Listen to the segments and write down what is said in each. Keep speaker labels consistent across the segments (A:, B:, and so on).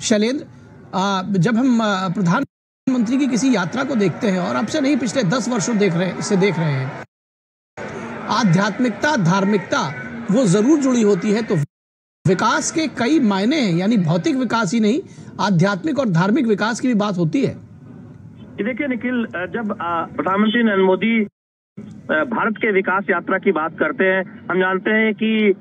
A: शैलेंद्र, जब हम प्रधानमंत्री की किसी यात्रा को देखते हैं और अब से नहीं पिछले 10 वर्षों देख रहे हैं, आध्यात्मिकता धार्मिकता वो जरूर जुड़ी होती है। तो विकास के कई मायने हैं, यानी भौतिक विकास ही नहीं, आध्यात्मिक और धार्मिक विकास की भी बात होती है।
B: देखिए निखिल, जब प्रधानमंत्री नरेंद्र मोदी भारत के विकास यात्रा की बात करते हैं, हम जानते हैं कि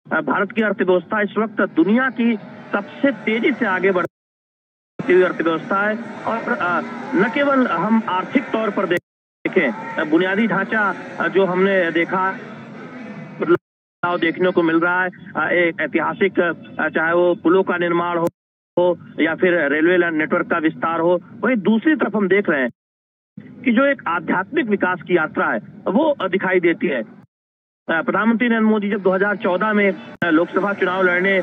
B: भारत की अर्थव्यवस्था इस वक्त दुनिया की सबसे तेजी से आगे बढ़ती हुई अर्थव्यवस्था है। और न केवल हम आर्थिक तौर पर देखें, बुनियादी ढांचा जो हमने देखा बदलाव देखने को मिल रहा है, एक ऐतिहासिक, चाहे वो पुलों का निर्माण हो या फिर रेलवे नेटवर्क का विस्तार हो, वहीं दूसरी तरफ हम देख रहे हैं कि जो एक आध्यात्मिक विकास की यात्रा है वो दिखाई देती है। प्रधानमंत्री नरेंद्र मोदी जब 2014 में लोकसभा चुनाव लड़ने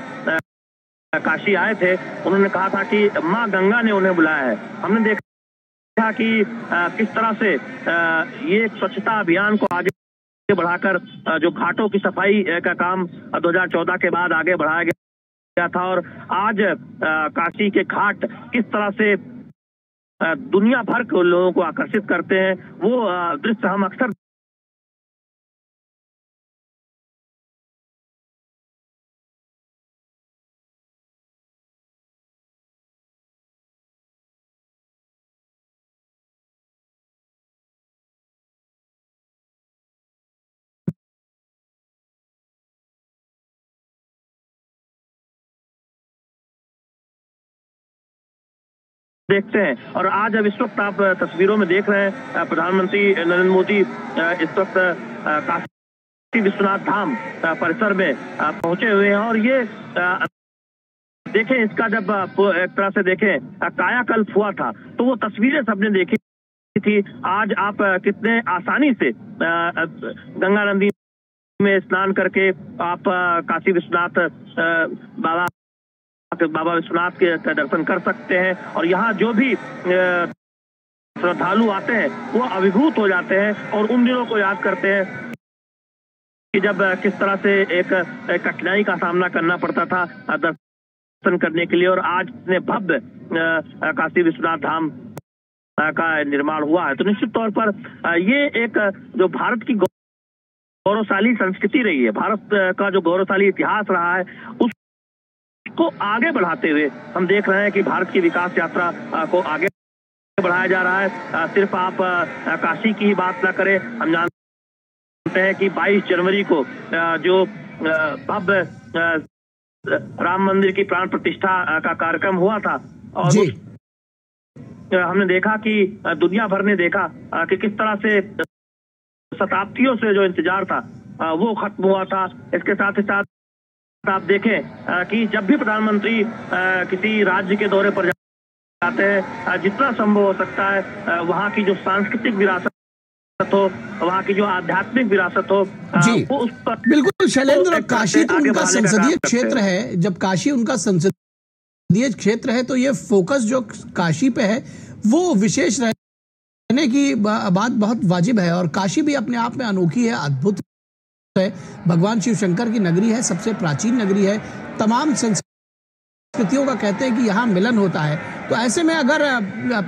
B: काशी आए थे, उन्होंने कहा था कि मां गंगा ने उन्हें बुलाया है। हमने देखा कि किस तरह से ये स्वच्छता अभियान को आगे बढ़ाकर जो घाटों की सफाई का काम 2014 के बाद आगे बढ़ाया गया था, और आज काशी के घाट किस तरह से दुनिया भर के लोगों को आकर्षित करते हैं, वो दृश्य हम अक्सर देखते हैं। और आज अब इस वक्त आप तस्वीरों में देख रहे हैं, प्रधानमंत्री नरेंद्र मोदी इस वक्त काशी विश्वनाथ धाम परिसर में पहुंचे हुए हैं। और ये देखें, इसका जब एक तरह से देखें कायाकल्प हुआ था तो वो तस्वीरें सबने देखी थी। आज आप कितने आसानी से गंगा नदी में स्नान करके आप काशी विश्वनाथ बाबा विश्वनाथ के दर्शन कर सकते हैं। और यहाँ जो भी श्रद्धालु आते हैं वो अभिभूत हो जाते हैं और उन दिनों को याद करते हैं कि जब किस तरह से एक कठिनाई का सामना करना पड़ता था दर्शन करने के लिए। और आज ने भव्य काशी विश्वनाथ धाम का निर्माण हुआ है। तो निश्चित तौर पर ये एक जो भारत की गौरवशाली संस्कृति रही है, भारत का जो गौरवशाली इतिहास रहा है, को आगे बढ़ाते हुए हम देख रहे हैं कि भारत की विकास यात्रा को आगे बढ़ाया जा रहा है। सिर्फ आप काशी की ही बात ना करें, हम जानते हैं कि 22 जनवरी को जो भव्य राम मंदिर की प्राण प्रतिष्ठा का कार्यक्रम हुआ था, और हमने देखा कि दुनिया भर ने देखा कि किस तरह से शताब्दियों से जो इंतजार था वो खत्म हुआ था। इसके साथ ही साथ आप देखें कि जब भी प्रधानमंत्री किसी राज्य के दौरे पर जाते हैं, जितना संभव हो सकता है वहाँ की जो सांस्कृतिक विरासत हो, वहाँ की जो आध्यात्मिक विरासत हो, वो उस पर
A: बिल्कुल। शैलेंद्र, काशी तो उनका संसदीय क्षेत्र है। जब काशी उनका संसदीय क्षेत्र है तो ये फोकस जो काशी पे है वो विशेष रहने की बात बहुत वाजिब है। और काशी भी अपने आप में अनोखी है, अद्भुत है, भगवान शिव शंकर की नगरी है, सबसे प्राचीन नगरी है, तमाम संस्कृतियों का कहते हैं कि यहाँ मिलन होता है। तो ऐसे में अगर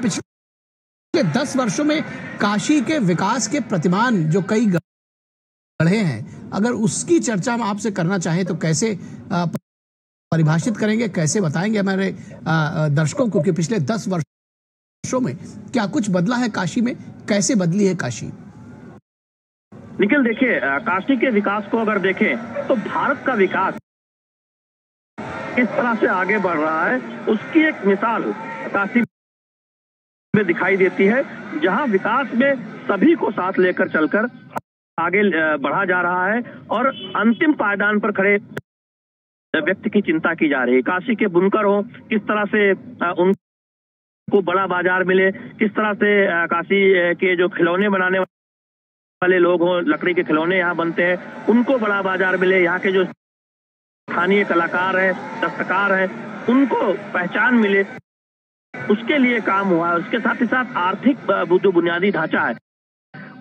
A: पिछले 10 वर्षों में काशी के विकास के प्रतिमान जो कई गढ़े हैं, अगर उसकी चर्चा हम आपसे करना चाहें तो कैसे परिभाषित करेंगे, कैसे बताएंगे हमारे दर्शकों को कि पिछले 10 वर्षों में क्या कुछ बदला है काशी में, कैसे बदली है काशी?
B: निखिल, देखिए, काशी के विकास को अगर देखें तो भारत का विकास किस तरह से आगे बढ़ रहा है उसकी एक मिसाल काशी में दिखाई देती है, जहां विकास में सभी को साथ लेकर चलकर आगे बढ़ा जा रहा है और अंतिम पायदान पर खड़े व्यक्ति की चिंता की जा रही है। काशी के बुनकर हो, किस तरह से उनको बड़ा बाजार मिले, किस तरह से काशी के जो खिलौने बनाने वाले लोग हों, लकड़ी के खिलौने यहाँ बनते हैं, उनको बड़ा बाजार मिले, यहाँ के जो स्थानीय कलाकार हैं, दस्तकार हैं, उनको पहचान मिले, उसके लिए काम हुआ है। उसके साथ ही साथ आर्थिक जो बुनियादी ढांचा है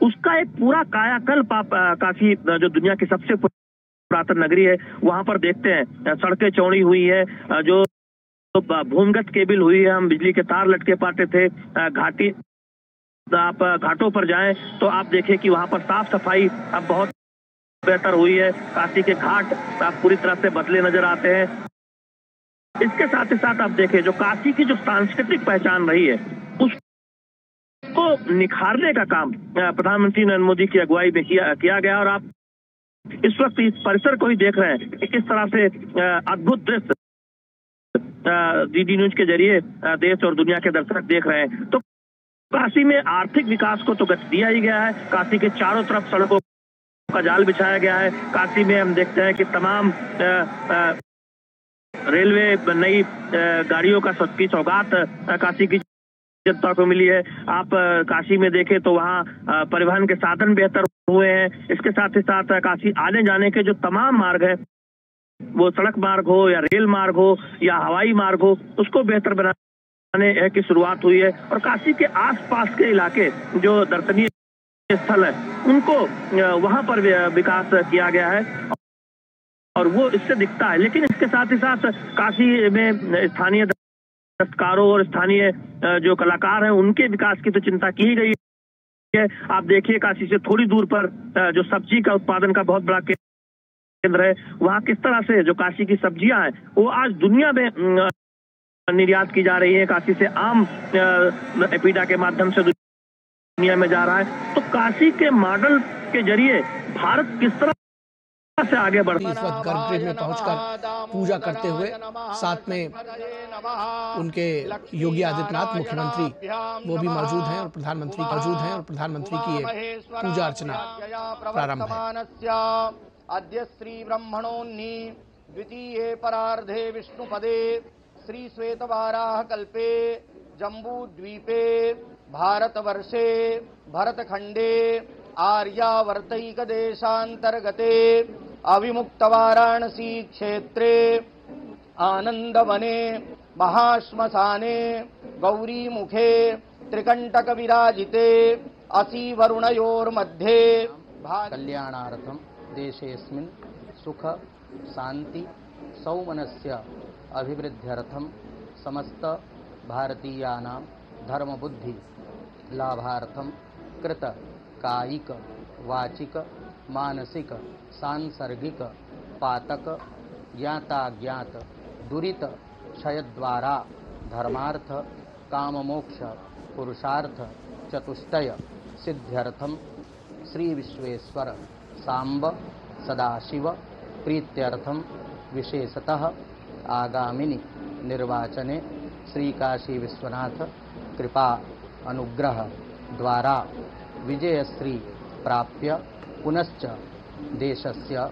B: उसका एक पूरा कायाकल्प आप काशी जो दुनिया की सबसे पुरातन नगरी है वहां पर देखते हैं। सड़कें चौड़ी हुई है, जो भूमिगत केबल हुई है, हम बिजली के तार लटके पाते थे। घाटी आप घाटों पर जाएं तो आप देखें कि वहां पर साफ सफाई अब बहुत बेहतर हुई है। काशी के घाट आप पूरी तरह से बदले नजर आते हैं। इसके साथ ही साथ आप देखें जो काशी की जो सांस्कृतिक पहचान रही है उसको निखारने का काम प्रधानमंत्री नरेंद्र मोदी की अगुवाई में किया गया। और आप इस वक्त इस परिसर को ही देख रहे हैं कि किस तरह से अद्भुत दृश्य डीडी न्यूज के जरिए देश और दुनिया के दर्शक देख रहे हैं। तो काशी में आर्थिक विकास को तो गति दिया ही गया है। काशी के चारों तरफ सड़कों का जाल बिछाया गया है। काशी में हम देखते हैं कि तमाम रेलवे नई गाड़ियों का की सौगात काशी की जनता को मिली है। आप काशी में देखें तो वहाँ परिवहन के साधन बेहतर हुए हैं। इसके साथ ही साथ काशी आने जाने के जो तमाम मार्ग है, वो सड़क मार्ग हो या रेल मार्ग हो या हवाई मार्ग हो, उसको बेहतर बनाने की शुरुआत हुई है। और काशी के आसपास के इलाके जो दर्शनीय स्थल है उनको वहां पर विकास किया गया है और वो इससे दिखता है। लेकिन इसके साथ ही साथ काशी में स्थानीय दस्तकारों और स्थानीय जो कलाकार हैं उनके विकास की तो चिंता की गई है। आप देखिए काशी से थोड़ी दूर पर जो सब्जी का उत्पादन का बहुत बड़ा केंद्र है, वहाँ किस तरह से जो काशी की सब्जियां हैं वो आज दुनिया में निर्यात की जा रही है। काशी से आम एपीडा के माध्यम से दुनिया में जा रहा है। तो काशी के मॉडल के जरिए भारत किस तरह से आगे बढ़।
A: इस वक्त गर्भगृह में पहुंचकर पूजा करते हुए साथ में उनके योगी आदित्यनाथ मुख्यमंत्री वो भी मौजूद हैं और प्रधानमंत्री की ये पूजा अर्चना प्रारंभ है।
C: अद्य श्री ब्रह्मणोन्नी द्वितीये परार्धे विष्णुपदे श्री श्वेतवाराह कल्पे जम्बूद्वीपे भारतवर्षे भरतखंडे आर्यावर्तैक देशांतर्गते अविमुक्त वाराणसी क्षेत्रे आनंदवने महाश्मशाने गौरीमुखे त्रिकंटक विराजिते असि वरुणयोर्मध्ये कल्याणार्थम देशेस्मिन् सुख शांति सौमनस्य अभिवृद्ध्यर्थम समस्त भारतीयानां धर्मबुद्धि लाभार्थम कृत कायिक वाचिक मानसिक सांसर्गिक पातक ज्ञाताज्ञात दुरित क्षयद्वारा धर्मार्थ काममोक्ष पुरुषार्थ चतुष्टय सिद्ध्यर्थम श्री विश्वेश्वर सांब सदाशिव प्रीत्यर्थम विशेषतः आगामिनि निर्वाचने श्री काशी विश्वनाथ कृपा अनुग्रह द्वारा विजयश्री प्राप्य पुनश्च देशस्य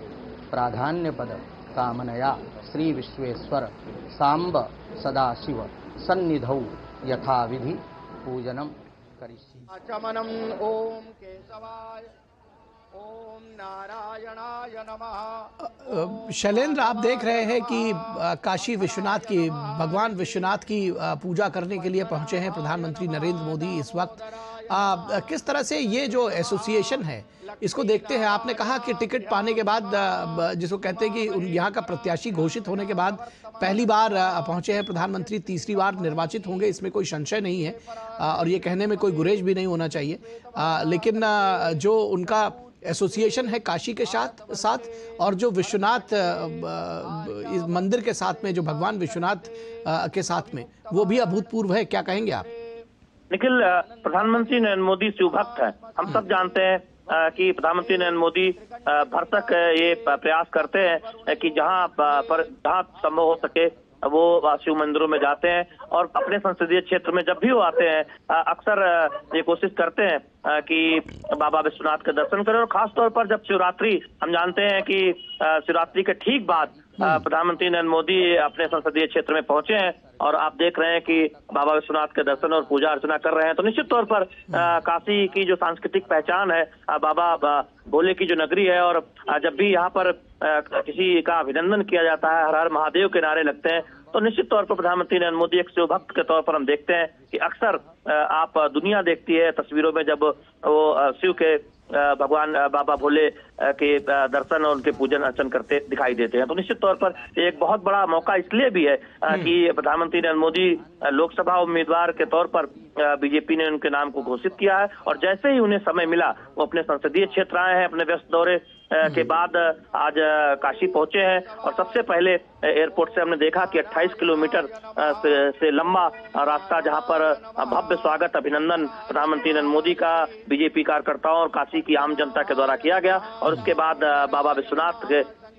C: प्राधान्यपद कामनया श्री विश्वेश्वर सांब सदाशिव सन्निधौ यथाविधि पूजनम करिष्ये। आचमनम ओम केशवाय ओम नारायणाय नमः।
A: शैलेंद्र, आप देख रहे हैं कि काशी विश्वनाथ की भगवान विश्वनाथ की पूजा करने के लिए पहुंचे हैं प्रधानमंत्री नरेंद्र मोदी इस वक्त। किस तरह से ये जो एसोसिएशन है इसको देखते हैं? आपने कहा कि टिकट पाने के बाद, जिसको कहते हैं कि यहाँ का प्रत्याशी घोषित होने के बाद पहली बार पहुंचे हैं प्रधानमंत्री, तीसरी बार निर्वाचित होंगे, इसमें कोई संशय नहीं है और ये कहने में कोई गुरेज भी नहीं होना चाहिए। लेकिन जो उनका एसोसिएशन है काशी के साथ और जो विश्वनाथ इस मंदिर के साथ में, जो भगवान विश्वनाथ के साथ में, वो भी अभूतपूर्व है। क्या कहेंगे आप?
B: निखिल, प्रधानमंत्री नरेंद्र मोदी शिव भक्त है। हम सब जानते हैं कि प्रधानमंत्री नरेंद्र मोदी भरसक ये प्रयास करते हैं कि जहां संभव हो सके वो शिव मंदिरों में जाते हैं और अपने संसदीय क्षेत्र में जब भी वो आते हैं अक्सर ये कोशिश करते हैं कि बाबा विश्वनाथ के दर्शन करें। और खास तौर पर जब शिवरात्रि, हम जानते हैं कि शिवरात्रि के ठीक बाद प्रधानमंत्री नरेंद्र मोदी अपने संसदीय क्षेत्र में पहुंचे हैं और आप देख रहे हैं कि बाबा विश्वनाथ के दर्शन और पूजा अर्चना कर रहे हैं। तो निश्चित तौर पर काशी की जो सांस्कृतिक पहचान है, बाबा भोले की जो नगरी है, और जब भी यहाँ पर किसी का अभिनंदन किया जाता है, हर हर महादेव के नारे लगते हैं, तो निश्चित तौर पर प्रधानमंत्री नरेंद्र मोदी एक शिव भक्त के तौर पर हम देखते हैं कि अक्सर आप दुनिया देखती है तस्वीरों में जब वो शिव के भगवान बाबा भोले के दर्शन और उनके पूजन अर्चन करते दिखाई देते हैं। तो निश्चित तौर पर एक बहुत बड़ा मौका इसलिए भी है कि प्रधानमंत्री नरेंद्र मोदी लोकसभा उम्मीदवार के तौर पर बीजेपी ने उनके नाम को घोषित किया है और जैसे ही उन्हें समय मिला वो अपने संसदीय क्षेत्र आए हैं। अपने व्यस्त दौरे के बाद आज काशी पहुंचे हैं और सबसे पहले एयरपोर्ट से हमने देखा कि 28 किलोमीटर से लंबा रास्ता, जहां पर भव्य स्वागत अभिनंदन प्रधानमंत्री नरेंद्र मोदी का बीजेपी कार्यकर्ताओं और काशी की आम जनता के द्वारा किया गया और उसके बाद बाबा विश्वनाथ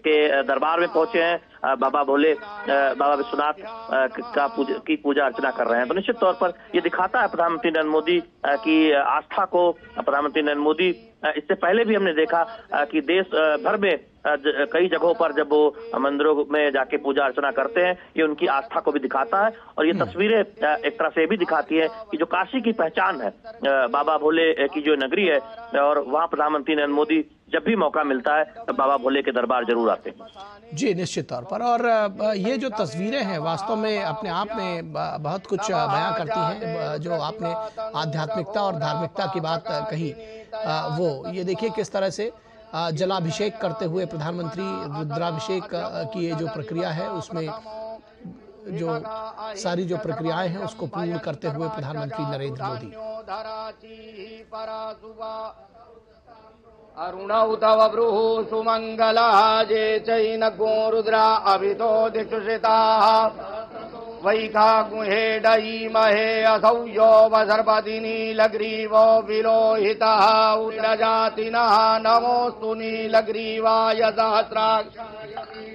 B: के दरबार में पहुंचे हैं। बाबा भोले बाबा विश्वनाथ की पूजा अर्चना कर रहे हैं। तो निश्चित तौर पर ये दिखाता है प्रधानमंत्री नरेंद्र मोदी की आस्था को। प्रधानमंत्री नरेंद्र मोदी इससे पहले भी हमने देखा कि देश भर में कई जगहों पर जब वो मंदिरों में जाके पूजा अर्चना करते हैं, ये उनकी आस्था को भी दिखाता है और ये तस्वीरें एक तरह से भी दिखाती है कि जो काशी की पहचान है, बाबा भोले की जो नगरी है, और वहाँ प्रधानमंत्री नरेंद्र मोदी जब भी मौका मिलता है तो बाबा भोले के दरबार जरूर आते हैं।
A: जी, निश्चित तौर पर। और ये जो तस्वीरें हैं वास्तव में अपने आप में बहुत कुछ बयां करती हैं। जो आपने आध्यात्मिकता और धार्मिकता की बात कही, वो ये देखिए किस तरह से जलाभिषेक करते हुए प्रधानमंत्री रुद्राभिषेक की ये जो प्रक्रिया है उसमें जो सारी जो प्रक्रियाएं हैं उसको पूर्ण करते हुए प्रधानमंत्री नरेंद्र मोदी।
C: अरुणौ तव ब्रूः सुमङ्गलः ये चैनगो रुद्रा अभितो दिक्षुषिताः वैखागुहेडयीमहे असौ यो वसर्पति नीलग्रीवो विलोहितः उद्रजातिनः नमोऽस्तु नीलग्रीवाय सहस्राक्ष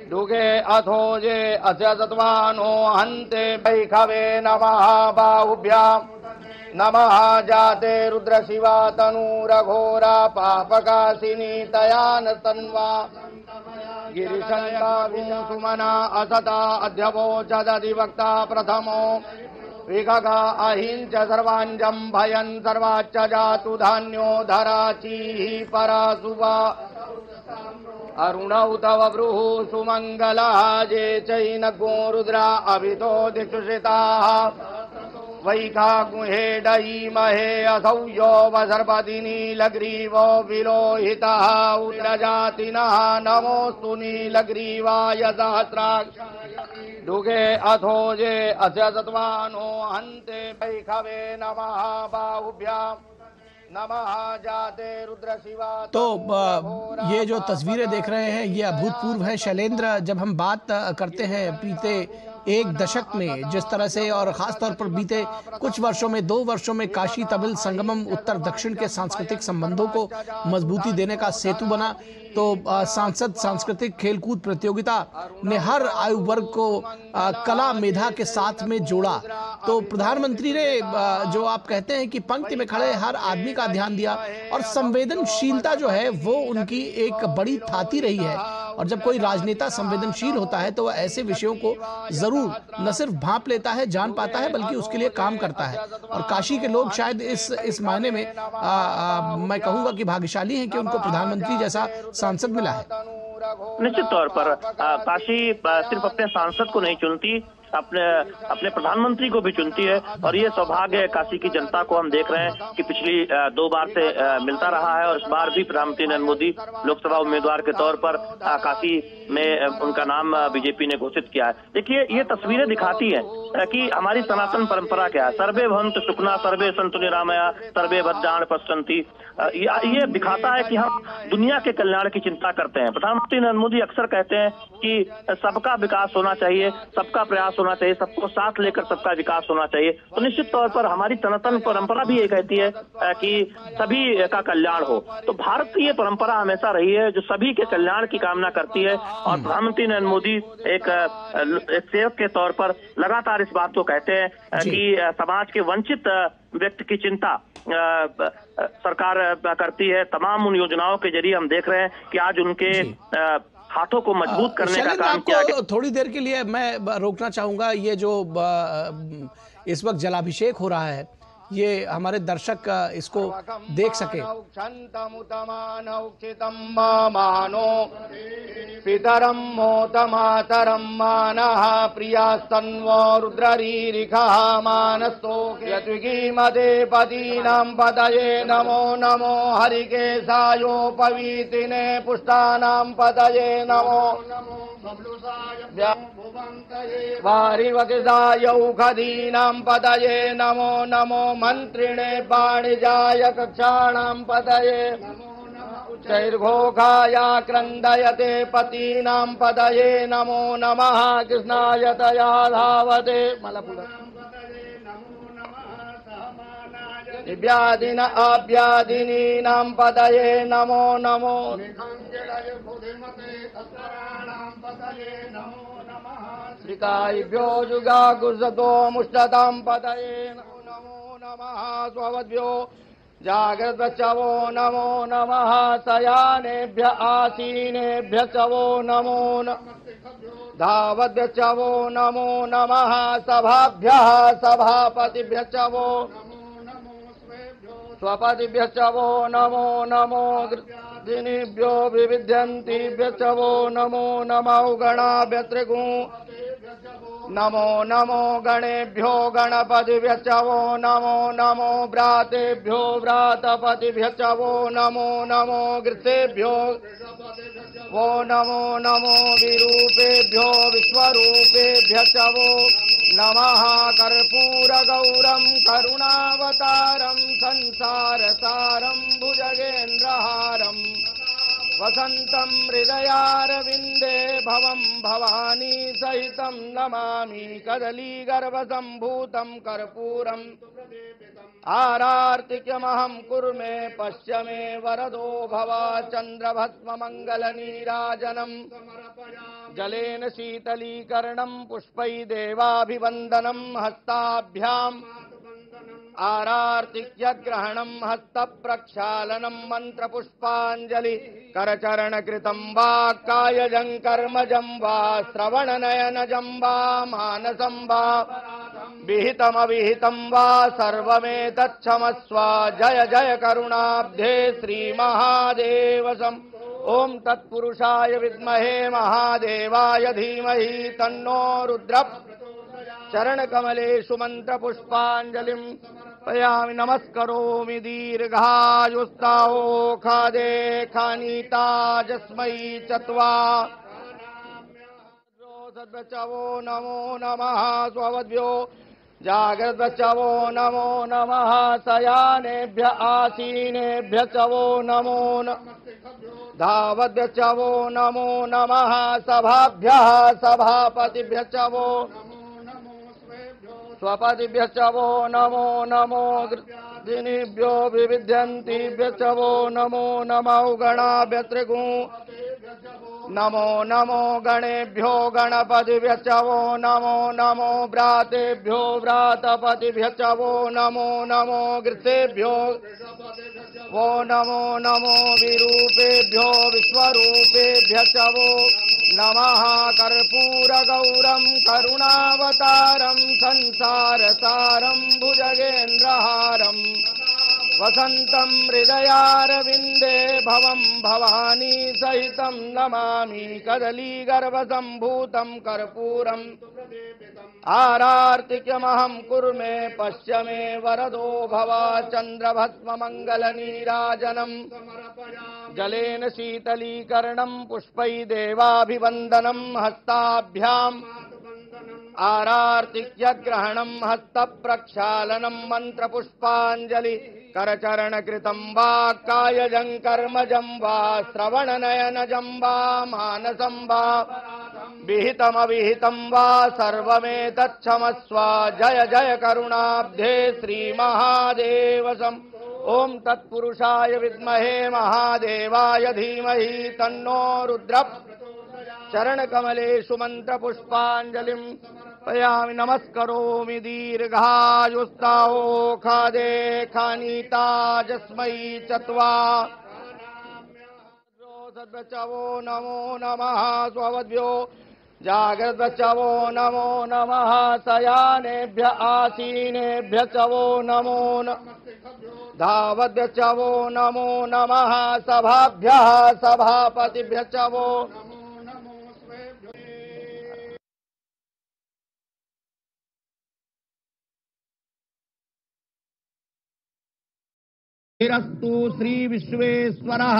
C: दुगे अथोजे अस्य सत्वानो हन्ते वैखवे नमः बाहुभ्याम् नमः जाते रुद्र शिवा तनूरघोरा पापकाशिनी तयान तन्वा गिरिशङ्का सुमना असता अध्यवोचदधिवक्ता प्रथमो विगगा अहिंच सर्वाञ्जं भयन् सर्वाच्च जातु धान्यो धराचीः परासुवा अरुणौ तव ब्रूः सुमङ्गलः ये चैनगो रुद्रा अभितो दिक्षुषिताः वैखागुहेडयीमहे असौ यो वसर्पति नीलग्रीवो विलोहितः उद्रजातिनः नमोऽस्तु नीलग्रीवाय सहस्राक्ष दुगे अथोजे अस्य सत्वानो हन्ते वैखवे नमः बाहुभ्याम् नमः जाते रुद्र शिवा।
A: तो ये जो तस्वीरें देख रहे हैं ये अभूतपूर्व है शैलेंद्र। जब हम बात करते हैं बीते एक दशक में जिस तरह से और खास तौर पर बीते कुछ वर्षों में 2 वर्षों में काशी तमिल संगमम उत्तर दक्षिण के सांस्कृतिक संबंधों को मजबूती देने का सेतु बना, तो सांसद सांस्कृतिक खेलकूद प्रतियोगिता ने हर आयु वर्ग को कला मेधा के साथ में जोड़ा। तो प्रधानमंत्री ने जो आप कहते हैं कि पंक्ति में खड़े हर आदमी का ध्यान दिया और संवेदनशीलता जो है वो उनकी एक बड़ी थाती रही है। और जब कोई राजनेता संवेदनशील होता है तो वह ऐसे विषयों को जरूर न सिर्फ भांप लेता है, जान पाता है, बल्कि उसके लिए काम करता है। और काशी के लोग शायद इस मायने में मैं कहूंगा कि भाग्यशाली हैं कि उनको प्रधानमंत्री जैसा सांसद मिला है।
B: निश्चित तौर पर काशी सिर्फ अपने सांसद को नहीं चुनती, अपने प्रधानमंत्री को भी चुनती है और ये सौभाग्य है काशी की जनता को। हम देख रहे हैं कि पिछली 2 बार से मिलता रहा है और इस बार भी प्रधानमंत्री नरेंद्र मोदी लोकसभा उम्मीदवार के तौर पर काशी में उनका नाम बीजेपी ने घोषित किया है। देखिए ये तस्वीरें दिखाती है कि हमारी सनातन परंपरा क्या है। सर्वे भवन्तु सुखिनः सर्वे सन्तु निरामया सर्वे भद्राणि पश्यन्ति। ये दिखाता है कि हम दुनिया के कल्याण की चिंता करते हैं। प्रधानमंत्री नरेंद्र मोदी अक्सर कहते हैं कि सबका विकास होना चाहिए, सबका प्रयास होना चाहिए, सबको साथ लेकर सबका विकास होना चाहिए। तो निश्चित तौर पर हमारी सनातन परंपरा भी ये कहती है कि सभी का कल्याण हो। तो भारत की ये परंपरा हमेशा रही है जो सभी के कल्याण की कामना करती है और प्रधानमंत्री नरेंद्र मोदी एक सेवक के तौर पर लगातार इस बात को कहते हैं कि समाज के वंचित व्यक्ति की चिंता सरकार करती है। तमाम उन योजनाओं के जरिए हम देख रहे हैं कि आज उनके हाथों को मजबूत करने का काम किया गया।
A: थोड़ी देर के लिए मैं रोकना चाहूंगा। ये जो इस वक्त जलाभिषेक हो रहा है, ये हमारे दर्शक इसको देख सके।
C: पितरं मोतमातरं मानः प्रियास्तन्वो रुद्ररीरिखः मानस्तो यद्विगीमते पदीनां पदये नमो नमो हरिकेशायोपवीतिने पुष्टानां पदये नमो वारिवकिदायौखदीनां पदये नमो नमो मन्त्रिणे वाणिजाय कक्षाणां पदये चैर्घोषाया क्रन्दयते पतीनां पदये नमो नमः कृष्णाय तया धावते दिव्यादिन आव्यादिनीनां पदये नमो नमो श्रीकायभ्यो जुगाकुसतो मुष्टतां पदये नमो नमः स्ववद्भ्यो जागृतचवो नमो नमः शयानेभ्य आसीनेभ्य चवो नमो धावद्भ्य चवो नमो नमः सभाभ्यः सभापतिभ्य चवो स्वपतिभ्य चवो नमो नमो दिनेभ्यो विविध्यन्तिभ्य चवो नमो नमो गणाभ्य त्रिगु नमो नमो गणेभ्यो गणपतिभ्य चवो नमो नमो व्रातेभ्यो व्रातपतिभ्य चवो नमो नमो गृसेभ्यो वो नमो नमो विरूपेभ्यो विश्वरूपेभ्य चवो नमः कर्पूरगौरं करुणावतारं संसारसारं भुजगेन्द्रहारं वसन्तं हृदयारविन्दे भवं भवानी सहितं नमामि कदलीगर्भसम्भूतं कर्पूरम् आरार्तिक्यमहं कुर्मे पश्य मे वरदो भव चन्द्रभस्ममङ्गलनीराजनं जलेन शीतलीकरणं पुष्पै देवाभिवन्दनं हस्ताभ्याम् आरार्तिक्यग्रहणं हस्तप्रक्षालनं मन्त्रपुष्पाञ्जलि करचरणकृतं वा कायजं कर्मजं वा श्रवणनयनजं वा मानसं वा विहितमविहितं वा सर्वमेतच्छमस्व जय जय करुणाब्धे श्रीमहादेव ओं तत्पुरुषाय विद्महे महादेवाय धीमहि तन्नो रुद्र चरणकमलेषु मन्त्रपुष्पाञ्जलिं पयामि नमस्करोमि दीर्घायुस्तावो खादे खानीता जस्मै चत्वा सद्वचवो नमो नमः स्ववद्भ्यो जागृतचवो नमो नमः शयानेभ्य आसीनेभ्य चवो नमो धावद्भ्य चवो नमो नमः सभाभ्यः सभापतिभ्य चवो स्वपतिभ्य चवो नमो नमो दिनेभ्यो विविध्यन्तिभ्य चवो नमो नमो गणाभ्य त्रिगु नमो नमो गणेभ्यो गणपतिभ्य चवो नमो नमो व्रातेभ्यो व्रातपतिभ्य चवो नमो नमो गृसेभ्यो वो नमो नमो विरूपेभ्यो विश्वरूपेभ्य चवो नमः कर्पूरगौरं करुणावतारं संसारसारं भुजगेन्द्रहारं वसन्तं हृदयारविन्दे भवं भवानी सहितं नमामि कदलीगर्भसम्भूतं कर्पूरम् आरार्तिक्यमहं कुर्मे पश्य मे वरदो भव चन्द्रभस्ममङ्गलनीराजनं जलेन शीतलीकरणं पुष्पै देवाभिवन्दनं हस्ताभ्याम् आरार्तिक्यग्रहणं हस्तप्रक्षालनं मन्त्रपुष्पाञ्जलि करचरणकृतं वा कायजं कर्मजं वा श्रवणनयनजं वा मानसं वा विहितमविहितं वा सर्वमेतच्छमस्व जय जय करुणाब्धे श्रीमहादेव ओं तत्पुरुषाय विद्महे महादेवाय धीमहि तन्नो रुद्र चरणकमलेषु मन्त्रपुष्पाञ्जलिं पयामि नमस्करोमि दीर्घायुस्तावो खादे खानीता जस्मै चत्वा सद्वचवो नमो नमः स्ववद्भ्यो जाग्रद् वो नमो नमः शयानेभ्य आसीनेभ्य च वो नमो धावद्भ्य च वो नमो नमः सभाभ्यः सभापतिभ्य च वो रस्तु श्री विश्वेश्वरः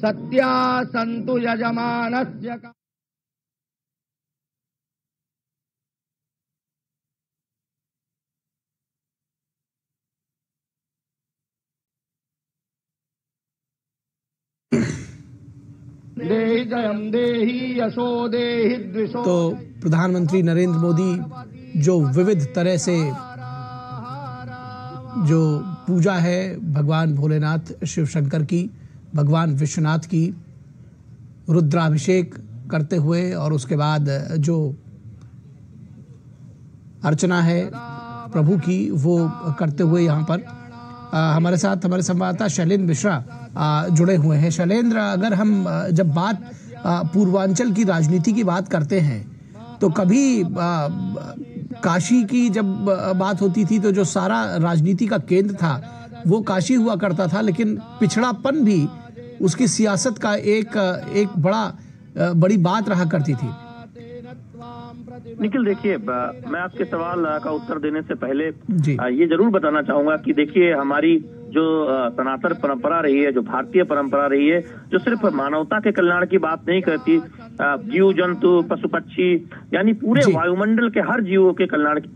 C: सत्या सन्तु यजमानस्य। देहि जयं देहि यशो देहि द्विषो।
A: तो प्रधानमंत्री नरेंद्र मोदी जो विविध तरह से जो पूजा है भगवान भोलेनाथ शिव शंकर की, भगवान विश्वनाथ की, रुद्राभिषेक करते हुए और उसके बाद जो अर्चना है प्रभु की वो करते हुए यहाँ पर हमारे साथ हमारे संवाददाता शैलेंद्र मिश्रा जुड़े हुए हैं। शैलेंद्र, अगर हम जब बात पूर्वांचल की राजनीति की बात करते हैं तो कभी काशी की जब बात होती थी तो जो सारा राजनीति का केंद्र था वो काशी हुआ करता था, लेकिन पिछड़ापन भी उसकी सियासत का एक बड़ी बात रहा करती थी।
B: निखिल, देखिए, मैं आपके सवाल का उत्तर देने से पहले ये जरूर बताना चाहूंगा कि देखिए हमारी जो सनातन परंपरा रही है, जो भारतीय परंपरा रही है, जो सिर्फ मानवता के कल्याण की बात नहीं करती, जीव जंतु पशु पक्षी यानी पूरे वायुमंडल के हर जीवों के कल्याण की,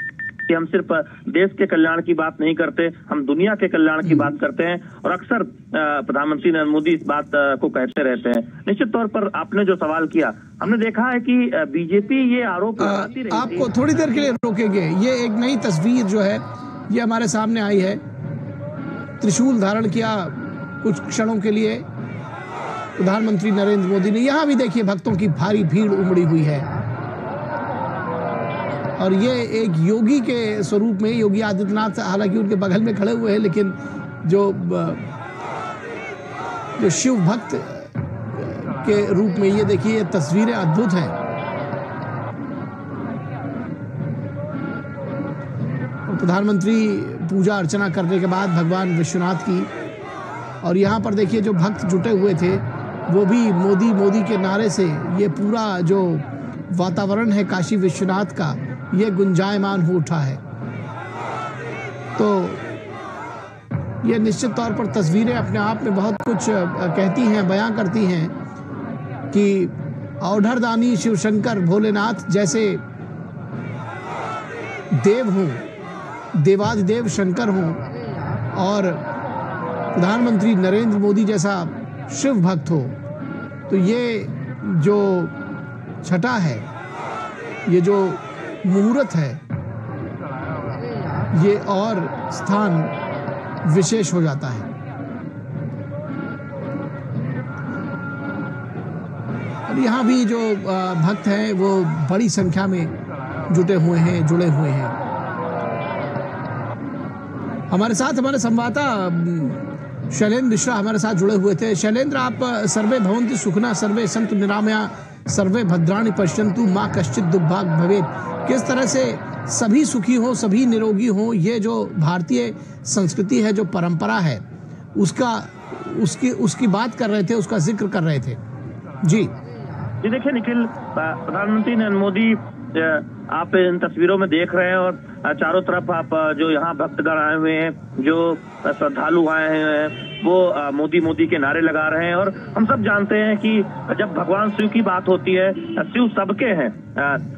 B: हम सिर्फ देश के कल्याण की बात नहीं करते, हम दुनिया के कल्याण की बात करते हैं और अक्सर प्रधानमंत्री नरेंद्र मोदी इस बात को कहते रहते हैं। निश्चित तौर पर आपने जो सवाल किया, हमने देखा है कि बीजेपी ये आरोप लगाती रही।
A: आपको थोड़ी देर के लिए रोकेंगे, ये एक नई तस्वीर जो है ये हमारे सामने आई है। त्रिशूल धारण किया कुछ क्षणों के लिए प्रधानमंत्री नरेंद्र मोदी ने। यहाँ भी देखिए भक्तों की भारी भीड़ उमड़ी हुई है और ये एक योगी के स्वरूप में, योगी आदित्यनाथ हालांकि उनके बगल में खड़े हुए हैं, लेकिन जो शिव भक्त के रूप में ये देखिए ये तस्वीरें अद्भुत हैं। प्रधानमंत्री पूजा अर्चना करने के बाद भगवान विश्वनाथ की, और यहाँ पर देखिए जो भक्त जुटे हुए थे वो भी मोदी मोदी के नारे से ये पूरा जो वातावरण है काशी विश्वनाथ का ये गुंजायमान हो उठा है। तो ये निश्चित तौर पर तस्वीरें अपने आप में बहुत कुछ कहती हैं, बयां करती हैं कि औढ़रदानी शिव शंकर भोलेनाथ जैसे देव हों, देवादिदेव शंकर हों और प्रधानमंत्री नरेंद्र मोदी जैसा शिव भक्त हो, तो ये जो छठा है, ये जो मुहूर्त है, ये और स्थान विशेष हो जाता है। और यहाँ भी जो भक्त हैं वो बड़ी संख्या में जुटे हुए हैं, जुड़े हुए हैं। हमारे साथ हमारे संवाददाता शैलेंद्र मिश्रा हमारे साथ जुड़े हुए थे। शैलेंद्र, आप सर्वे भवन्तु सुखिनः सर्वे सन्तु निरामया सर्वे भद्राणि पश्यन्तु माँ कश्चित् दुर्भाग् भवेत्, किस तरह से सभी सुखी हो, सभी निरोगी हो, ये जो भारतीय संस्कृति है, जो परंपरा है, उसकी बात कर रहे थे, उसका जिक्र कर रहे थे। जी
B: देखिए निखिल, प्रधानमंत्री नरेंद्र मोदी आप इन तस्वीरों में देख रहे हैं और चारों तरफ आप जो यहाँ भक्तगण आए हुए हैं, जो श्रद्धालु आए हैं, वो मोदी मोदी के नारे लगा रहे हैं। और हम सब जानते हैं कि जब भगवान शिव की बात होती है, शिव सबके हैं,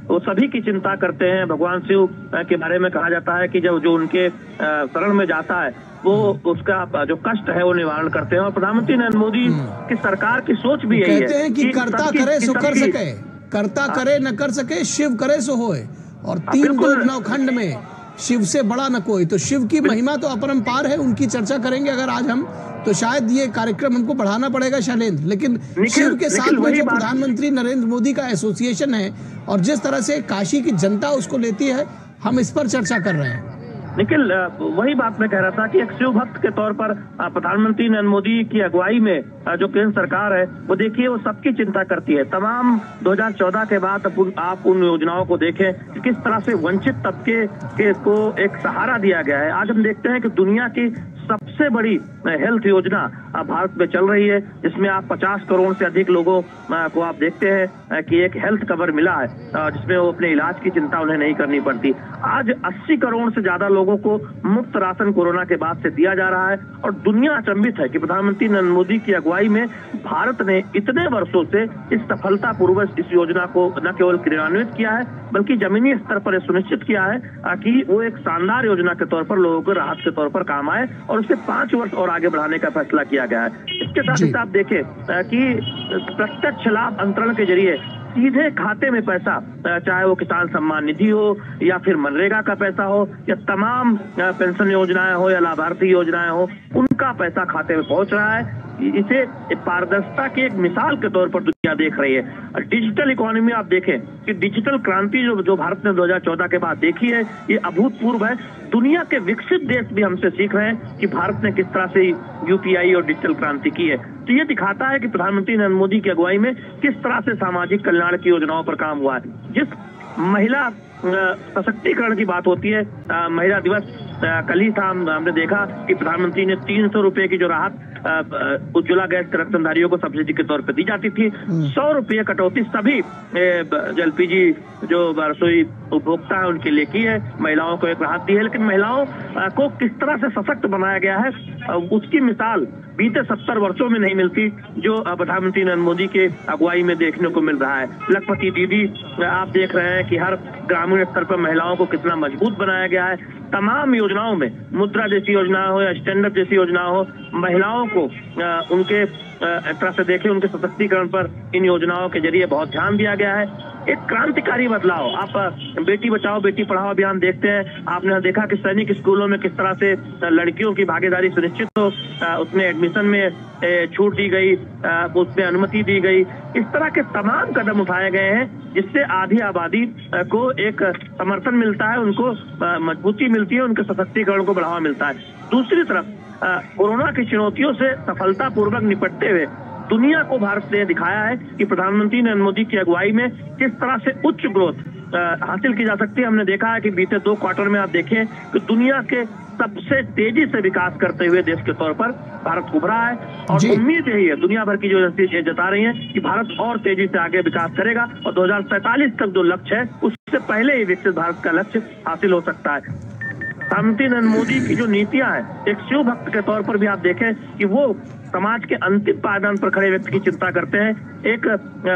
B: वो सभी की चिंता करते हैं। भगवान शिव के बारे में कहा जाता है कि जब जो उनके शरण में जाता है वो उसका जो कष्ट है वो निवारण करते हैं। और प्रधानमंत्री नरेंद्र मोदी की सरकार की सोच भी यही है
A: कि करता करे सो कर सके, करता करे न कर सके, शिव करे सो होए, और 3 लोक नवखंड में शिव से बड़ा न कोई। तो शिव की महिमा तो अपरंपार है, उनकी चर्चा करेंगे अगर आज हम, तो शायद ये कार्यक्रम हमको बढ़ाना पड़ेगा शैलेंद्र। लेकिन शिव के साथ में जो प्रधानमंत्री नरेंद्र मोदी का एसोसिएशन है और जिस तरह से काशी की जनता उसको लेती है, हम इस पर चर्चा कर रहे हैं।
B: निखिल, वही बात मैं कह रहा था कि एक शिव भक्त के तौर पर प्रधानमंत्री नरेंद्र मोदी की अगुवाई में जो केंद्र सरकार है वो देखिए वो सबकी चिंता करती है। तमाम 2014 के बाद आप उन योजनाओं को देखें कि किस तरह से वंचित तबके को एक सहारा दिया गया है। आज हम देखते हैं कि दुनिया की सबसे बड़ी हेल्थ योजना भारत में चल रही है, जिसमें आप 50 करोड़ से अधिक लोगों को आप देखते हैं कि एक हेल्थ कवर मिला है, जिसमें वो अपने इलाज की चिंता उन्हें नहीं करनी पड़ती। आज 80 करोड़ से ज्यादा लोगों को मुफ्त राशन कोरोना के बाद से दिया जा रहा है और दुनिया अचंभित है कि प्रधानमंत्री नरेंद्र मोदी की अगुवाई में भारत ने इतने वर्षों से इस सफलतापूर्वक इस योजना को न केवल क्रियान्वित किया है बल्कि जमीनी स्तर पर सुनिश्चित किया है कि वो एक शानदार योजना के तौर पर लोगों को राहत के तौर पर काम आए और उसे 5 वर्ष और आगे बढ़ाने का फैसला किया गया है। इसके साथ ही आप देखें कि प्रत्यक्ष लाभ अंतरण के जरिए सीधे खाते में पैसा, चाहे वो किसान सम्मान निधि हो या फिर मनरेगा का पैसा हो या तमाम पेंशन योजनाएं हो या लाभार्थी योजनाएं हो, उनका पैसा खाते में पहुंच रहा है। इसे पारदर्शिता की एक मिसाल के तौर पर दुनिया देख रही है। डिजिटल इकोनॉमी आप देखें कि डिजिटल क्रांति जो भारत ने 2014 के बाद देखी है, ये अभूतपूर्व है। दुनिया के विकसित देश भी हमसे सीख रहे हैं कि भारत ने किस तरह से यूपीआई और डिजिटल क्रांति की है। तो ये दिखाता है कि प्रधानमंत्री नरेंद्र मोदी की अगुवाई में किस तरह से सामाजिक कल्याण की योजनाओं पर काम हुआ है। जिस महिला सशक्तिकरण की बात होती है, महिला दिवस कल ही था, हमने देखा कि प्रधानमंत्री ने 300 रुपए की जो राहत उज्ज्वला गैस कनेक्शनधारियों को सब्सिडी के तौर पर दी जाती थी, 100 रुपये कटौती सभी एलपीजी जो रसोई उपभोक्ता है उनके लिए की है, महिलाओं को एक राहत दी है। लेकिन महिलाओं को किस तरह से सशक्त बनाया गया है उसकी मिसाल बीते 70 वर्षों में नहीं मिलती, जो प्रधानमंत्री नरेंद्र मोदी के अगुवाई में देखने को मिल रहा है। लखपति दीदी आप देख रहे हैं कि हर ग्रामीण स्तर पर महिलाओं को कितना मजबूत बनाया गया है। तमाम योजनाओं में मुद्रा जैसी योजना हो या स्टैंड अप जैसी योजना हो, महिलाओं को उनके एक तरह से देखें उनके सशक्तिकरण पर इन योजनाओं के जरिए बहुत ध्यान दिया गया है। एक क्रांतिकारी बदलाव, आप बेटी बचाओ बेटी पढ़ाओ अभियान देखते हैं, आपने देखा कि सैनिक स्कूलों में किस तरह से लड़कियों की भागीदारी सुनिश्चित हो, उसमें एडमिशन में छूट दी गई, उसमें अनुमति दी गई। इस तरह के तमाम कदम उठाए गए हैं जिससे आधी आबादी को एक समर्थन मिलता है, उनको मजबूती मिलती है, उनके सशक्तिकरण को बढ़ावा मिलता है। दूसरी तरफ कोरोना की चुनौतियों से सफलतापूर्वक निपटते हुए दुनिया को भारत ने दिखाया है कि प्रधानमंत्री नरेंद्र मोदी की अगुवाई में किस तरह से उच्च ग्रोथ हासिल की जा सकती है। हमने देखा है कि बीते 2 क्वार्टर में आप देखें कि दुनिया के सबसे तेजी से विकास करते हुए देश के तौर पर भारत उभरा है और उम्मीद यही है दुनिया भर की जो जता रही है कि भारत और तेजी से आगे विकास करेगा और 2047 तक जो लक्ष्य है उससे पहले ही विकसित भारत का लक्ष्य हासिल हो सकता है। प्रधानमंत्री नरेंद्र मोदी की जो नीतियां हैं, एक शिव भक्त के तौर पर भी आप देखें कि वो समाज के अंतिम पायदान पर खड़े व्यक्ति की चिंता करते हैं। एक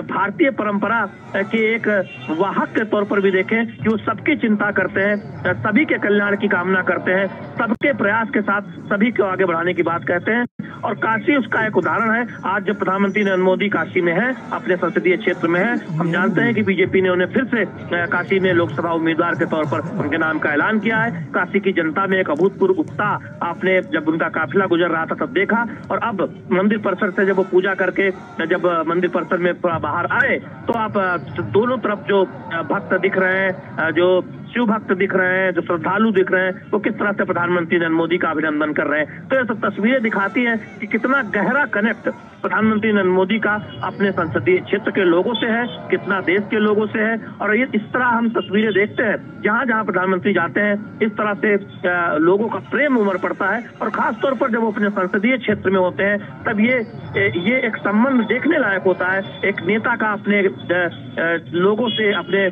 B: भारतीय परंपरा के एक वाहक के तौर पर भी देखें कि वो सबकी चिंता करते हैं, सभी के कल्याण की कामना करते हैं, सबके प्रयास के साथ सभी को आगे बढ़ाने की बात कहते हैं। और काशी उसका एक उदाहरण है। आज जब प्रधानमंत्री नरेंद्र मोदी काशी में है, अपने संसदीय क्षेत्र में है, हम जानते हैं कि बीजेपी ने उन्हें फिर से काशी में लोकसभा उम्मीदवार के तौर पर उनके नाम का ऐलान किया है। काशी की जनता में एक अभूतपूर्व उत्साह आपने जब उनका काफिला गुजर रहा था तब देखा, और अब मंदिर परिसर से जब वो पूजा करके जब मंदिर परिसर में बाहर आए तो आप दोनों तरफ जो भक्त दिख रहे हैं, जो शिव भक्त दिख रहे हैं, जो श्रद्धालु दिख रहे हैं, वो किस तरह से प्रधानमंत्री नरेंद्र मोदी का अभिनंदन कर रहे हैं। तो ये सब तस्वीरें दिखाती हैं कि कितना गहरा कनेक्ट प्रधानमंत्री नरेंद्र मोदी का अपने संसदीय क्षेत्र के लोगों से है, कितना देश के लोगों से है। और ये इस तरह हम तस्वीरें देखते हैं, जहां जहां प्रधानमंत्री जाते हैं इस तरह से लोगों का प्रेम उमड़ पड़ता है। और खास तौर पर जब वो अपने संसदीय क्षेत्र में होते हैं तब ये एक संबंध देखने लायक होता है। एक नेता का अपने लोगों से, अपने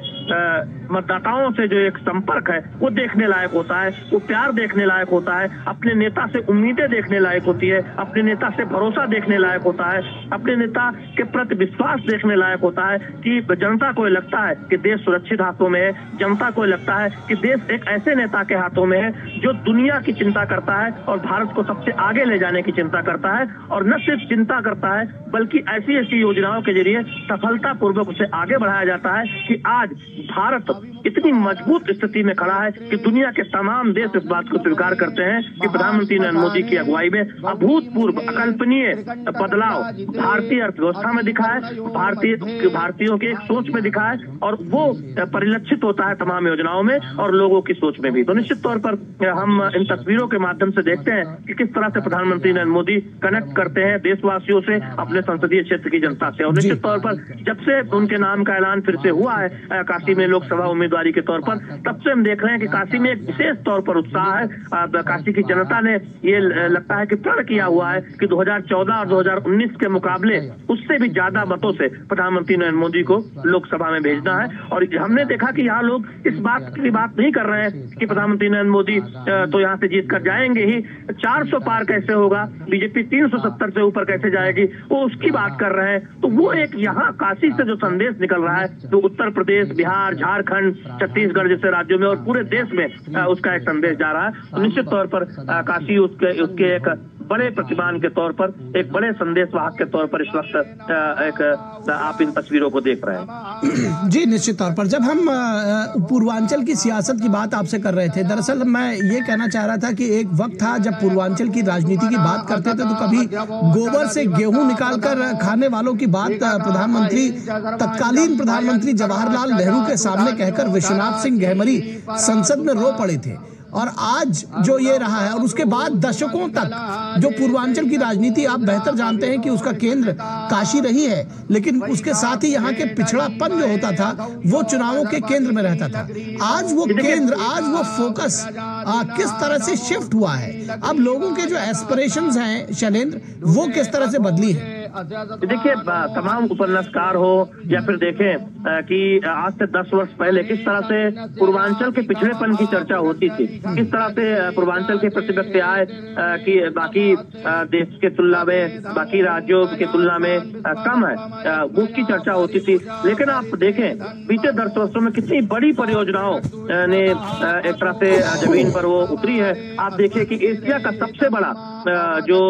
B: मतदाताओं से जो एक संपर्क है वो देखने लायक होता है, वो प्यार देखने लायक होता है, अपने नेता से उम्मीदें देखने लायक होती है, अपने नेता से भरोसा देखने लायक होता है, अपने नेता के प्रति विश्वास देखने लायक होता है कि जनता को लगता है कि देश सुरक्षित हाथों में है, जनता को लगता है कि देश एक ऐसे नेता के हाथों में है जो दुनिया की चिंता करता है और भारत को सबसे आगे ले जाने की चिंता करता है। और न सिर्फ चिंता करता है बल्कि ऐसी ऐसी योजनाओं के जरिए सफलतापूर्वक उसे आगे बढ़ाया जाता है कि आज भारत इतनी मजबूत स्थिति में खड़ा है कि दुनिया के तमाम देश इस बात को स्वीकार करते हैं कि प्रधानमंत्री नरेंद्र मोदी की अगुवाई में अभूतपूर्व अकल्पनीय बदलाव भारतीय अर्थव्यवस्था में दिखा है, भारतीयों के एक सोच में दिखा है, और वो परिलक्षित होता है तमाम योजनाओं में और लोगों की सोच में भी। तो निश्चित तौर पर हम इन तस्वीरों के माध्यम से देखते हैं कि किस तरह से प्रधानमंत्री नरेंद्र मोदी कनेक्ट करते हैं देशवासियों से, अपने संसदीय क्षेत्र की जनता से। और निश्चित तौर पर जब से उनके नाम का ऐलान फिर से हुआ है काशी में लोकसभा उम्मीदवारी के तौर पर, तब से हम देख रहे हैं कि काशी में एक विशेष तौर पर उत्साह है। काशी की जनता ने ये लगता है कि प्रण किया हुआ है कि 2014 और 2019 के मुकाबले उससे भी ज्यादा मतों से प्रधानमंत्री नरेंद्र मोदी को लोकसभा में भेजना है। और हमने देखा कि यहाँ लोग इस बात की बात नहीं कर रहे हैं कि प्रधानमंत्री नरेंद्र मोदी तो यहाँ से जीत कर जाएंगे ही, 400 पार कैसे होगा, बीजेपी 370 से ऊपर कैसे जाएगी, वो उसकी बात कर रहे हैं। तो वो एक यहाँ काशी से जो संदेश निकल रहा है, तो उत्तर प्रदेश, बिहार, झारखंड, छत्तीसगढ़ जैसे राज्यों में और पूरे देश में उसका एक संदेश जा रहा है। तो निश्चित तौर पर काशी उसके एक बड़े प्रतिमान के तौर पर, एक बड़े संदेश वाहक के तौर पर इस वक्त आप इन तस्वीरों को देख रहे हैं।
A: जी निश्चित तौर पर जब हम पूर्वांचल की सियासत की बात आपसे कर रहे थे, दरअसल मैं ये कहना चाह रहा था कि एक वक्त था जब पूर्वांचल की राजनीति की बात करते थे तो कभी गोबर से गेहूं निकालकर खाने वालों की बात प्रधानमंत्री, तत्कालीन प्रधानमंत्री जवाहरलाल नेहरू के सामने कहकर विश्वनाथ सिंह गहमरी संसद में रो पड़े थे। और आज जो ये रहा है, और उसके बाद दशकों तक जो पूर्वांचल की राजनीति, आप बेहतर जानते हैं कि उसका केंद्र काशी रही है, लेकिन उसके साथ ही यहाँ के पिछड़ापन जो होता था वो चुनावों के केंद्र में रहता था। आज वो केंद्र, आज वो फोकस किस तरह से शिफ्ट हुआ है, अब लोगों के जो एस्पिरेशंस हैं शैलेंद्र, वो किस तरह से बदली है?
B: देखिए, तमाम उपन्यासकार हो या फिर देखें कि आज से 10 वर्ष पहले किस तरह से पूर्वांचल के पिछड़ेपन की चर्चा होती थी, किस तरह से पूर्वांचल के प्रति व्यक्ति आए कि बाकी देश के तुलना में, बाकी राज्यों की तुलना में कम है, उसकी चर्चा होती थी। लेकिन आप देखें बीते 10 वर्षों में कितनी बड़ी परियोजनाओं ने एक तरह से जमीन पर वो उतरी है। आप देखिए कि एशिया का सबसे बड़ा जो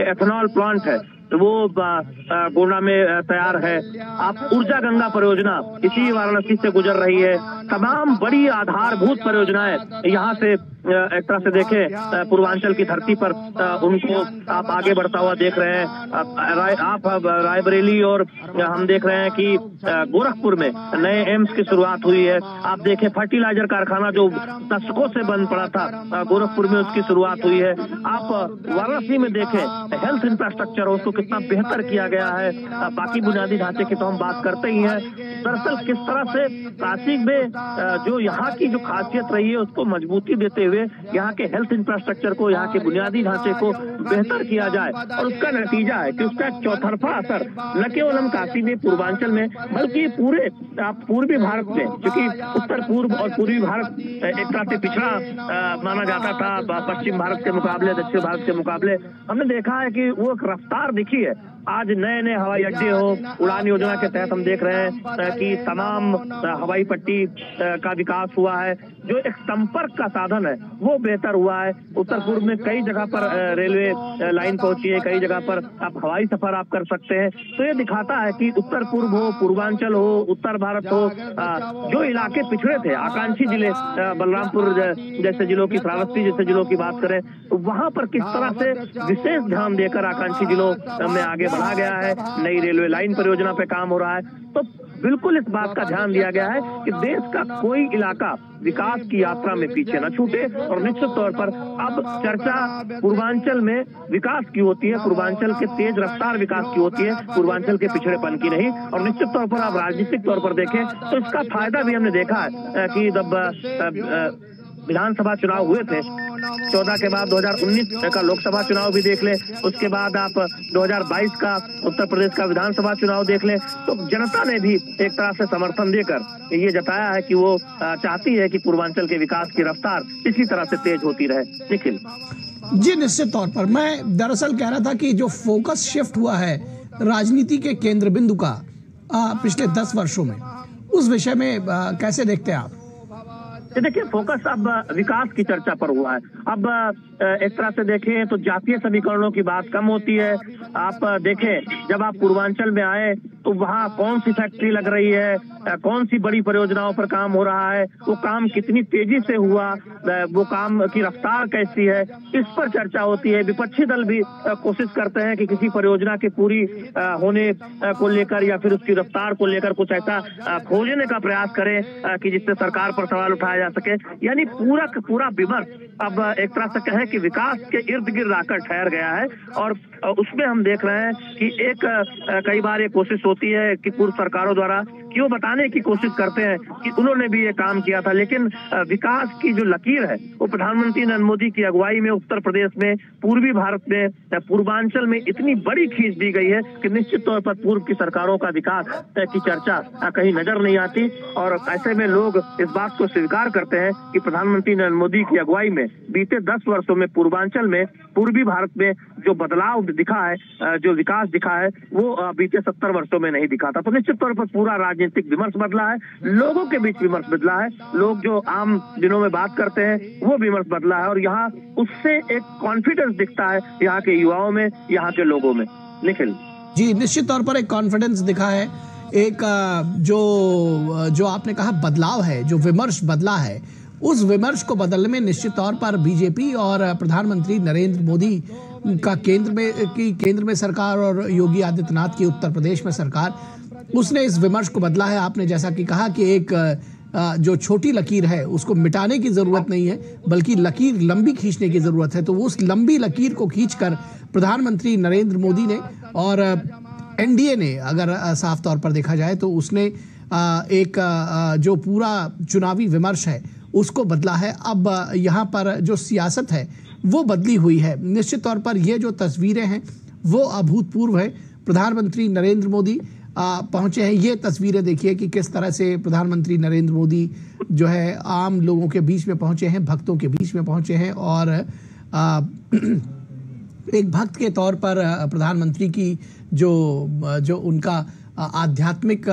B: एथेनॉल प्लांट है वो गोंडा में तैयार है। आप ऊर्जा गंगा परियोजना इसी वाराणसी से गुजर रही है। तमाम बड़ी आधारभूत परियोजनाएं यहाँ से एक तरह से देखें पूर्वांचल की धरती पर उनको आप आगे बढ़ता हुआ देख रहे हैं। आप रायबरेली और हम देख रहे हैं कि गोरखपुर में नए एम्स की शुरुआत हुई है। आप देखें फर्टिलाइजर कारखाना जो दशकों से बंद पड़ा था, गोरखपुर में उसकी शुरुआत हुई है। आप वाराणसी में देखें हेल्थ इंफ्रास्ट्रक्चर, उसको कितना बेहतर किया गया है। बाकी बुनियादी ढांचे की तो हम बात करते ही हैं। दरअसल किस तरह से काशी में जो यहाँ की जो खासियत रही है उसको मजबूती देते हुए यहाँ के हेल्थ इंफ्रास्ट्रक्चर को, यहाँ के बुनियादी ढांचे को बेहतर किया जाए, और उसका नतीजा है कि उसका चौतरफा असर न केवल हम काशी में, पूर्वांचल में, बल्कि पूरे पूर्वी भारत में, क्योंकि उत्तर पूर्व और पूर्वी भारत एक तरह से पिछड़ा माना जाता था पश्चिम भारत के मुकाबले, दक्षिण भारत के मुकाबले। हमने देखा है कि वो एक रफ्तार दिखी है। आज नए नए हवाई अड्डे हो, उड़ान योजना के तहत हम देख रहे हैं कि तमाम हवाई पट्टी का विकास हुआ है। जो एक संपर्क का साधन है वो बेहतर हुआ है। उत्तर पूर्व में कई जगह पर रेलवे लाइन पहुंची है, कई जगह पर आप हवाई सफर आप कर सकते हैं। तो ये दिखाता है कि उत्तर पूर्व हो, पूर्वांचल हो, उत्तर भारत हो, जो इलाके पिछड़े थे, आकांक्षी जिले, बलरामपुर जैसे जिलों की, श्रावस्ती जैसे जिलों की बात करें तो वहां पर किस तरह से विशेष ध्यान देकर आकांक्षी जिलों में आगे बढ़ा गया है। नई रेलवे लाइन परियोजना पे काम हो रहा है। तो बिल्कुल इस बात का ध्यान दिया गया है कि देश का कोई इलाका विकास की यात्रा में पीछे न छूटे। और निश्चित तौर पर अब चर्चा पूर्वांचल में विकास की होती है, पूर्वांचल के तेज रफ्तार विकास की होती है, पूर्वांचल के पिछड़ेपन की नहीं। और निश्चित तौर पर आप राजनीतिक तौर पर देखें तो इसका फायदा भी हमने देखा है कि जब विधानसभा चुनाव हुए थे 14 के बाद 2019 का लोकसभा चुनाव भी देख लें, उसके बाद आप 2022 का उत्तर प्रदेश का विधानसभा चुनाव देख लें, तो जनता ने भी एक तरह से समर्थन देकर ये जताया है कि वो चाहती है कि पूर्वांचल के विकास की रफ्तार इसी तरह से तेज होती रहे। निखिल
A: जी निश्चित तौर पर मैं दरअसल कह रहा था कि जो फोकस शिफ्ट हुआ है राजनीति के केंद्र बिंदु का पिछले 10 वर्षों में, उस विषय में कैसे देखते हैं आप?
B: देखिए, फोकस अब विकास की चर्चा पर हुआ है। अब एक तरह से देखें तो जातीय समीकरणों की बात कम होती है। आप देखें जब आप पूर्वांचल में आए तो वहाँ कौन सी फैक्ट्री लग रही है, कौन सी बड़ी परियोजनाओं पर काम हो रहा है, वो काम कितनी तेजी से हुआ, वो काम की रफ्तार कैसी है, इस पर चर्चा होती है। विपक्षी दल भी कोशिश करते हैं कि किसी परियोजना के पूरी होने को लेकर या फिर उसकी रफ्तार को लेकर कुछ ऐसा खोजने का प्रयास करें कि जिससे सरकार पर सवाल उठाया जा सके। यानी पूरा विमर्श अब एक तरह से कहें कि विकास के इर्द गिर्द आकर ठहर गया है। और उसमें हम देख रहे हैं कि कई बार ये कोशिश होती है कि पूर्व सरकारों द्वारा क्यों बताने की कोशिश करते हैं कि उन्होंने भी ये काम किया था, लेकिन विकास की जो लकीर है वो प्रधानमंत्री नरेंद्र मोदी की अगुवाई में उत्तर प्रदेश में, पूर्वी भारत में, पूर्वांचल में इतनी बड़ी खींच दी गई है कि निश्चित तौर पर पूर्व की सरकारों का विकास की चर्चा कहीं नजर नहीं आती। और ऐसे में लोग इस बात को स्वीकार करते हैं कि प्रधानमंत्री नरेंद्र मोदी की अगुवाई में बीते 10 वर्षों में पूर्वांचल में, पूर्वी भारत में जो बदलाव दिखा है, जो विकास दिखा है, वो बीते 70 वर्षों में नहीं दिखा था। तो निश्चित तौर पर पूरा राजनीतिक विमर्श बदला है, लोगों के बीच विमर्श बदला है, लोग जो आम दिनों में बात करते हैं वो विमर्श बदला है। और यहाँ उससे एक कॉन्फिडेंस दिखता है यहाँ के युवाओं में, यहाँ के लोगों में। निखिल
A: जी, निश्चित तौर पर एक कॉन्फिडेंस दिखा है, एक जो आपने कहा बदलाव है, जो विमर्श बदला है, उस विमर्श को बदलने में निश्चित तौर पर बीजेपी और प्रधानमंत्री नरेंद्र मोदी का केंद्र में सरकार और योगी आदित्यनाथ की उत्तर प्रदेश में सरकार, उसने इस विमर्श को बदला है। आपने जैसा कि कहा कि एक जो छोटी लकीर है उसको मिटाने की जरूरत नहीं है, बल्कि लकीर लंबी खींचने की जरूरत है। तो उस लंबी लकीर को खींचकर प्रधानमंत्री नरेंद्र मोदी ने और एनडीए ने, अगर साफ तौर पर देखा जाए तो उसने एक जो पूरा चुनावी विमर्श है उसको बदला है। अब यहाँ पर जो सियासत है वो बदली हुई है। निश्चित तौर पर ये जो तस्वीरें हैं वो अभूतपूर्व है। प्रधानमंत्री नरेंद्र मोदी पहुंचे हैं। ये तस्वीरें देखिए कि किस तरह से प्रधानमंत्री नरेंद्र मोदी जो है आम लोगों के बीच में पहुंचे हैं, भक्तों के बीच में पहुंचे हैं। और एक भक्त के तौर पर प्रधानमंत्री की जो उनका आध्यात्मिक